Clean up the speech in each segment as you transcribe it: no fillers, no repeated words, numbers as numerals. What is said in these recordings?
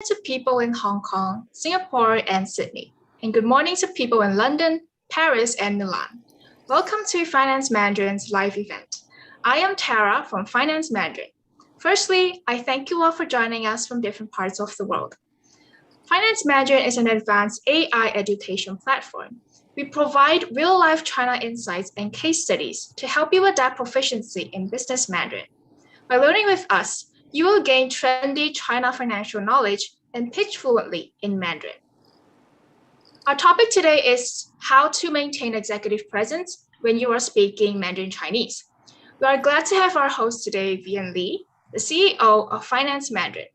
to people in Hong Kong, Singapore, and Sydney. And good morning to people in London, Paris, and Milan. Welcome to Finance Mandarin's live event. I am Tara from Finance Mandarin. Firstly, I thank you all for joining us from different parts of the world. Finance Mandarin is an advanced AI education platform. We provide real-life China insights and case studies to help you adapt proficiency in business Mandarin. By learning with us, you will gain trendy China financial knowledge and pitch fluently in Mandarin. Our topic today is how to maintain executive presence when you are speaking Mandarin Chinese. We are glad to have our host today, Vienne Lee, the CEO of Finance Mandarin.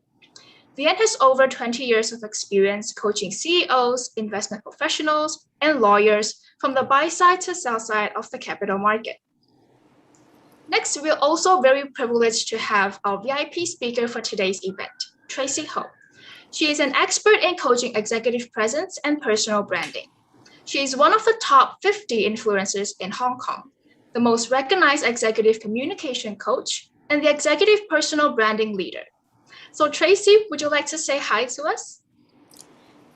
Vienne has over 20 years of experience coaching CEOs, investment professionals, and lawyers from the buy side to sell side of the capital market. Next, we're also very privileged to have our VIP speaker for today's event, Tracy Ho. She is an expert in coaching executive presence and personal branding. She is one of the top 50 influencers in Hong Kong, the most recognized executive communication coach, and the executive personal branding leader. So Tracy, would you like to say hi to us?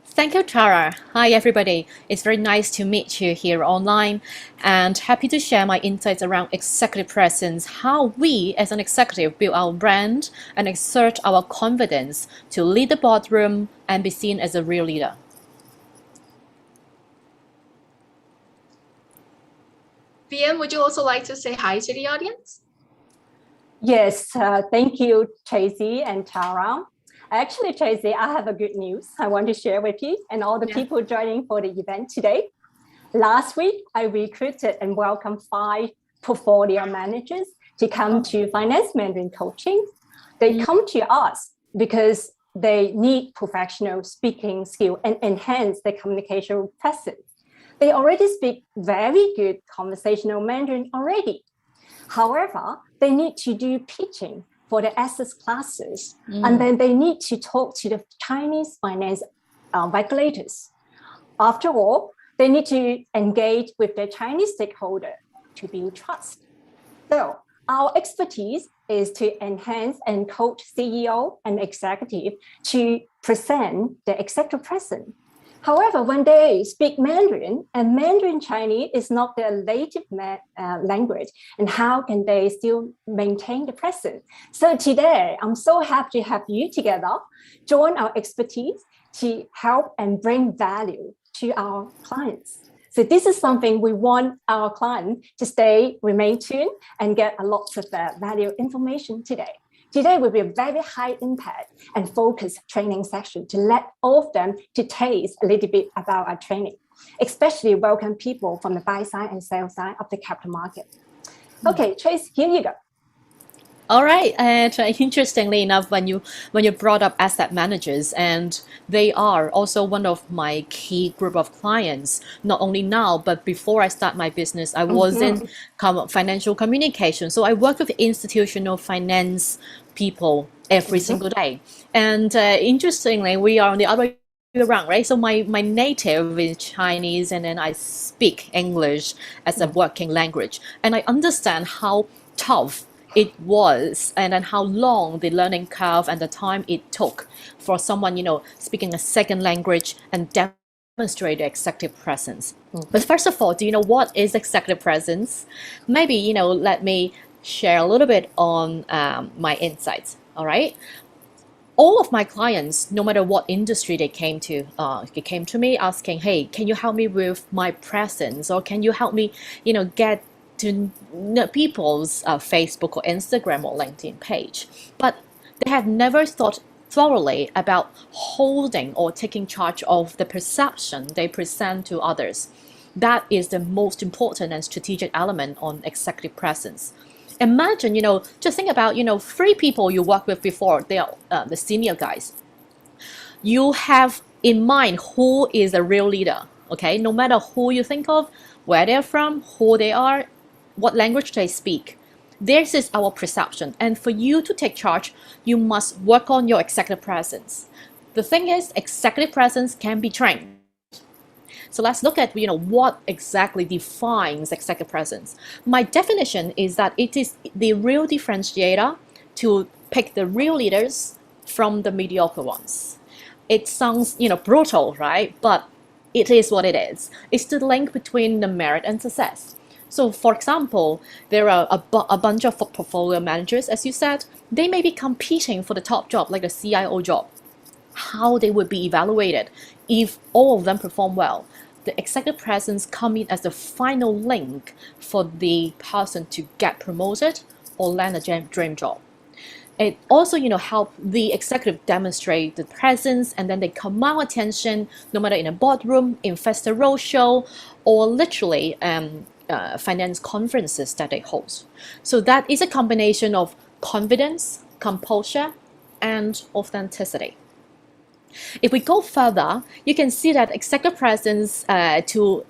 Thank you, Tara. Hi, everybody. It's very nice to meet you here online and happy to share my insights around executive presence, how we as an executive build our brand and exert our confidence to lead the boardroom and be seen as a real leader. Vienne, would you also like to say hi to the audience? Yes, thank you, Tracy and Tara. Actually, Tracy, I have a good news I want to share with you and all the people joining for the event today. Last week, I recruited and welcomed 5 portfolio managers to come to Finance Mandarin coaching. They come to us because they need professional speaking skill and enhance their communication presence. They already speak very good conversational Mandarin already. However, they need to do pitching for the assets classes, and then they need to talk to the Chinese finance regulators. After all, they need to engage with their Chinese stakeholder to build trust. So our expertise is to enhance and coach CEO and executive to present the executive presence. However, when they speak Mandarin, and Mandarin Chinese is not their native language, and how can they still maintain the presence? So today, I'm so happy to have you together, join our expertise to help and bring value to our clients. So this is something we want our clients to remain tuned and get a lot of value information today. Today will be a very high impact and focused training session to let all of them to taste a little bit about our training, especially welcome people from the buy side and sell side of the capital market. Okay, Trace, here you go. All right, and interestingly enough, when you brought up asset managers, and they are also one of my key group of clients, not only now, but before I start my business, I was in financial communication. So I work with institutional finance people every single day. And interestingly, we are on the other way around, right? So my native is Chinese, and then I speak English as a working language. And I understand how tough it was, and then how long the learning curve and the time it took for someone, speaking a second language and demonstrate the executive presence. But first of all, do you know what is executive presence? Maybe, let me share a little bit on my insights, all right? All of my clients, no matter what industry they came to me asking, hey, can you help me with my presence? Or can you help me, get to people's Facebook or Instagram or LinkedIn page, but they have never thought thoroughly about holding or taking charge of the perception they present to others. That is the most important and strategic element on executive presence. Imagine, just think about, 3 people you worked with before, they are the senior guys. You have in mind who is a real leader, okay? No matter who you think of, where they're from, who they are, what language they speak. This is our perception. And for you to take charge, you must work on your executive presence. The thing is, executive presence can be trained. So let's look at what exactly defines executive presence. My definition is that it is the real differentiator to pick the real leaders from the mediocre ones. It sounds, brutal, right? But it is what it is. It's the link between the merit and success. So, for example, there are a bunch of portfolio managers, as you said, they may be competing for the top job, like the CIO job. How they would be evaluated if all of them perform well. The executive presence come in as the final link for the person to get promoted or land a dream job. It also, help the executive demonstrate the presence, and then they command attention, no matter in a boardroom, investor roadshow, or literally finance conferences that they host. So that is a combination of confidence, composure, and authenticity. If we go further, you can see that executive presence to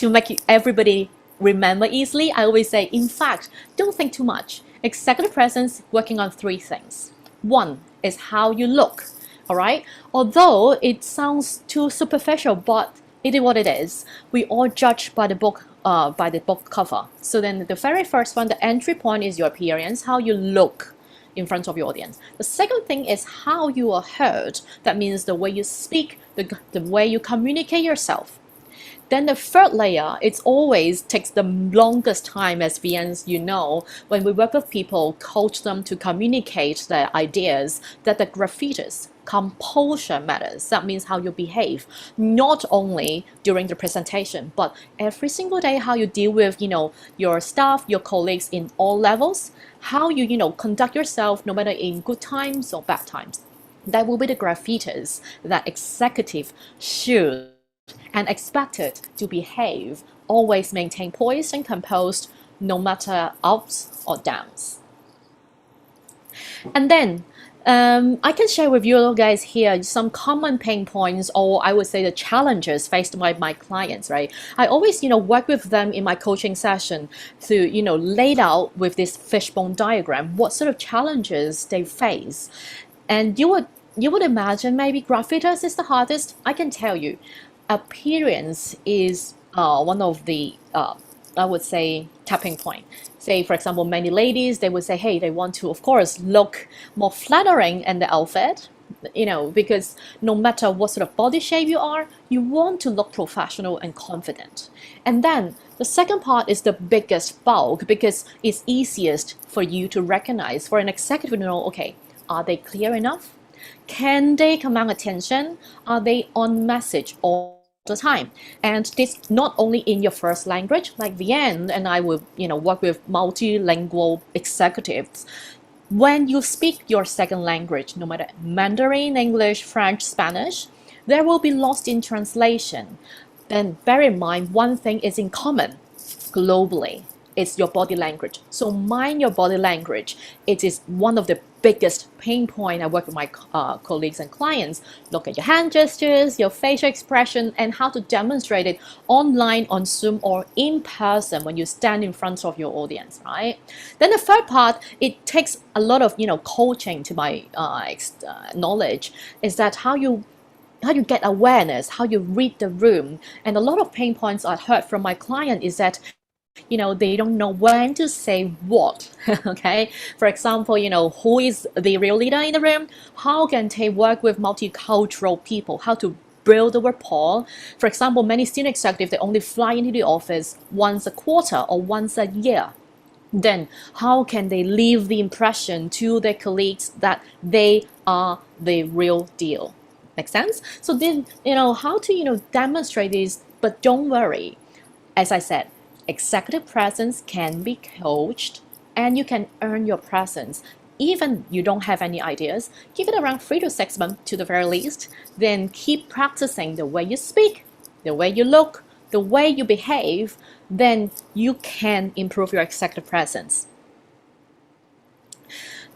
make everybody remember easily, I always say, in fact, don't think too much. Executive presence working on 3 things. One is how you look, all right? Although it sounds too superficial, but it is what it is. We all judge by the book cover. So then the very first one, the entry point is your appearance, how you look in front of your audience. The second thing is how you are heard. That means the way you speak, the way you communicate yourself. Then the third layer, it always takes the longest time, as VNs, when we work with people, coach them to communicate their ideas, that the gravitas, composure matters. That means how you behave, not only during the presentation, but every single day, how you deal with, your staff, your colleagues in all levels, how you, conduct yourself, no matter in good times or bad times. That will be the gravitas that executive should and expected to behave, always maintain poised and composed, no matter ups or downs. And then I can share with you guys here some common pain points, or I would say the challenges faced by my clients, right? I always, work with them in my coaching session to, lay out with this fishbone diagram what sort of challenges they face. And you would imagine maybe gravitas is the hardest. I can tell you, appearance is one of the I would say tapping point. Say, for example, many ladies, they would say, hey, they want to, of course, look more flattering in the outfit, because no matter what sort of body shape you are, you want to look professional and confident. And then the second part is the biggest bulk, because it's easiest for you to recognize, for an executive to know, okay, are they clear enough? Can they command attention? Are they on message all the time? And this not only in your first language, like Vienne and I will, work with multilingual executives. When you speak your second language, no matter Mandarin, English, French, Spanish, there will be lost in translation. Then bear in mind, one thing is in common globally. It's your body language. So mind your body language. It is one of the biggest pain point I work with my colleagues and clients. Look at your hand gestures, your facial expression, and how to demonstrate it online, on Zoom, or in person when you stand in front of your audience, right? Then the third part, it takes a lot of coaching to my knowledge, is that how you get awareness, how you read the room. And a lot of pain points I heard from my client is that they don't know when to say what. Okay, for example, who is the real leader in the room? How can they work with multicultural people? How to build a rapport? For example, many senior executives, they only fly into the office once a quarter or once a year. Then how can they leave the impression to their colleagues that they are the real deal? Make sense? So then, how to, demonstrate this, but don't worry. As I said, executive presence can be coached, and you can earn your presence. Even you don't have any ideas, give it around 3 to 6 months to the very least. Then keep practicing the way you speak, the way you look, the way you behave. Then you can improve your executive presence.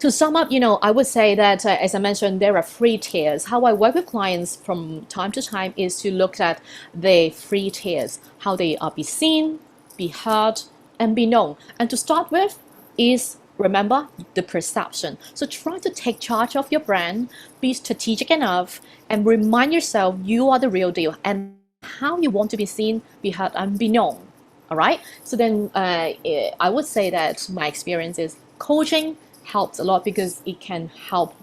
To sum up, I would say that, as I mentioned, there are 3 tiers. How I work with clients from time to time is to look at the 3 tiers, how they are be seen, be heard, and be known. And to start with is, remember, the perception. So try to take charge of your brand, be strategic enough, and remind yourself you are the real deal and how you want to be seen, be heard, and be known. All right? So then I would say that my experience is coaching helps a lot because it can help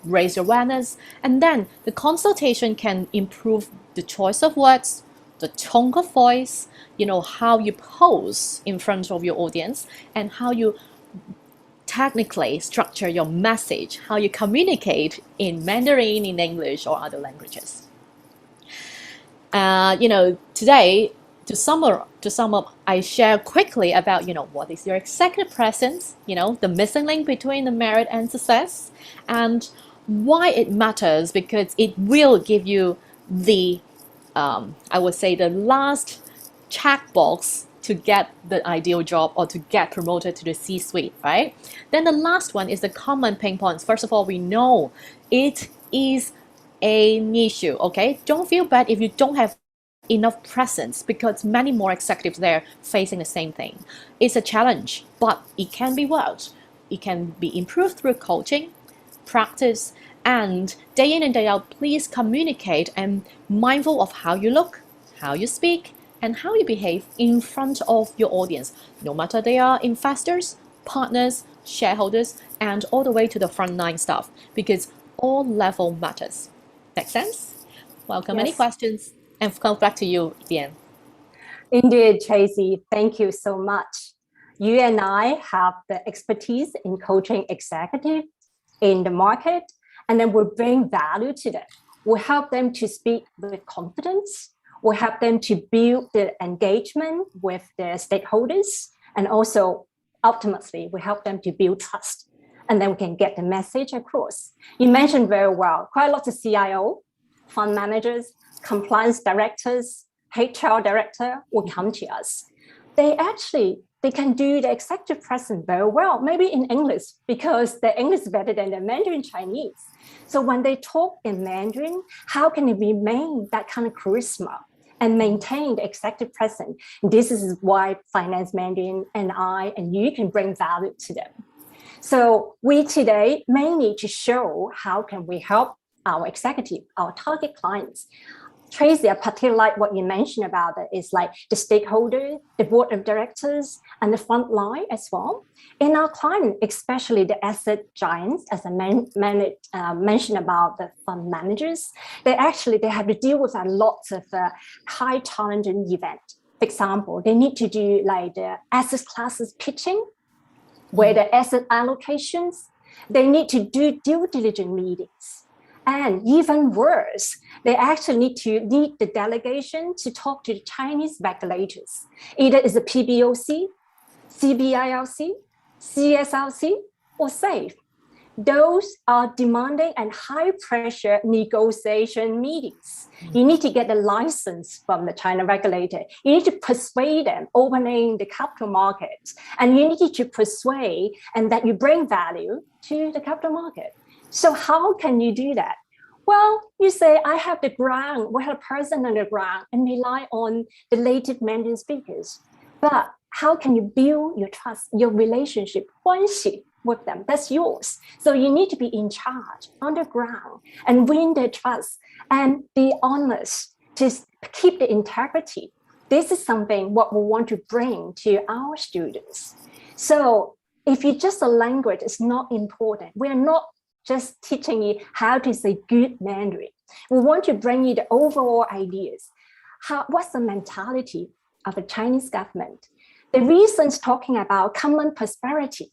raise your awareness, and then the consultation can improve the choice of words, the tone of voice, how you pose in front of your audience, and how you technically structure your message, how you communicate in Mandarin, in English, or other languages. Today, to sum up, I share quickly about, what is your executive presence, the missing link between the merit and success, and why it matters, because it will give you the, I would say, the last checkbox to get the ideal job or to get promoted to the C-suite, right? Then the last one is the common pain points. First of all, we know it is an issue, okay? Don't feel bad if you don't have enough presence, because many more executives there facing the same thing. It's a challenge, but it can be worked. It can be improved through coaching, practice, and day in and day out, please communicate and mindful of how you look, how you speak, and how you behave in front of your audience, no matter they are investors, partners, shareholders, and all the way to the frontline staff, because all level matters. Make sense? Welcome. Yes. Any questions? And come back to you, Vienne. Indeed, Tracy, thank you so much. You and I have the expertise in coaching executives in the market, and then we'll bring value to them. We'll help them to speak with confidence. We'll help them to build the engagement with their stakeholders, and also ultimately we help them to build trust, and then we can get the message across. You mentioned very well, quite a lot of CIO, fund managers, compliance directors, HR director will come to us. They can do the executive presence very well, maybe in English, because their English is better than their Mandarin Chinese. So when they talk in Mandarin, how can it remain that kind of charisma and maintain the executive presence? This is why Finance Mandarin and I and you can bring value to them. So we today mainly to show how can we help our executive, our target clients. Tracy, I particularly like what you mentioned about it, is like the stakeholder, the board of directors, and the front line as well. In our client, especially the asset giants, as I mentioned about the fund managers, they have to deal with a lot of high challenging events. For example, they need to do like the asset classes pitching, where the asset allocations, they need to do due diligence meetings. And even worse, they actually need to lead the delegation to talk to the Chinese regulators. Either it's a PBOC, CBIRC, CSRC, or SAFE. Those are demanding and high pressure negotiation meetings. You need to get the license from the China regulator. You need to persuade them opening the capital markets. And you need to persuade and that you bring value to the capital market. So how can you do that? Well, you say, I have the ground, we have a person on the ground and rely on the native Mandarin speakers. But how can you build your trust, your relationship, friendship with them? That's yours. So you need to be in charge on the ground and win their trust and be honest to keep the integrity. This is something what we want to bring to our students. So if you just a language is not important, we are not just teaching you how to say good Mandarin. We want to bring you the overall ideas. What's the mentality of the Chinese government? The reasons talking about common prosperity,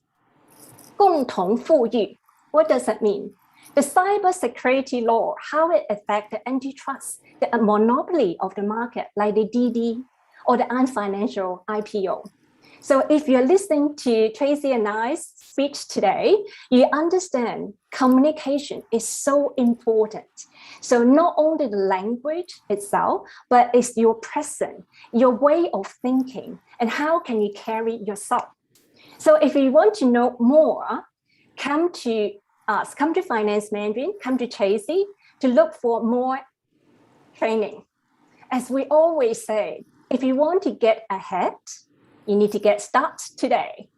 共同富裕. What does that mean? The cybersecurity law, how it affects the antitrust, the monopoly of the market, like the DD or the unfinancial IPO. So if you're listening to Tracy and I's speech today, you understand communication is so important. So not only the language itself, but it's your presence, your way of thinking, and how can you carry yourself. So if you want to know more, come to us, come to Finance Mandarin, come to Tracy to look for more training. As we always say, if you want to get ahead, you need to get started today.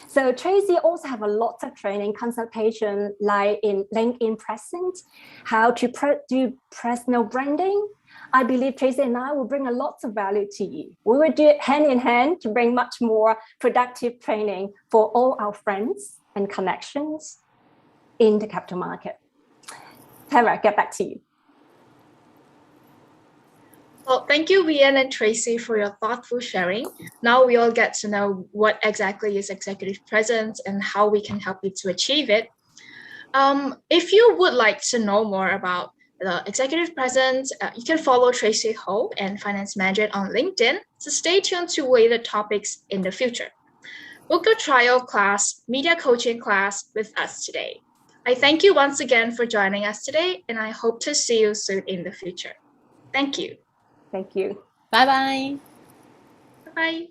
So Tracy also have a lot of training consultation, like in LinkedIn presence, how to do personal branding. I believe Tracy and I will bring a lot of value to you. We will do it hand in hand to bring much more productive training for all our friends and connections in the capital market. Tara, get back to you. Well, thank you, Vienne and Tracy, for your thoughtful sharing. Now we all get to know what exactly is executive presence and how we can help you to achieve it. If you would like to know more about the executive presence, you can follow Tracy Ho and Finance Mandarin on LinkedIn. So stay tuned to related topics in the future. Book your trial class, media coaching class with us today. I thank you once again for joining us today, and I hope to see you soon in the future. Thank you. Thank you. Bye-bye. Bye.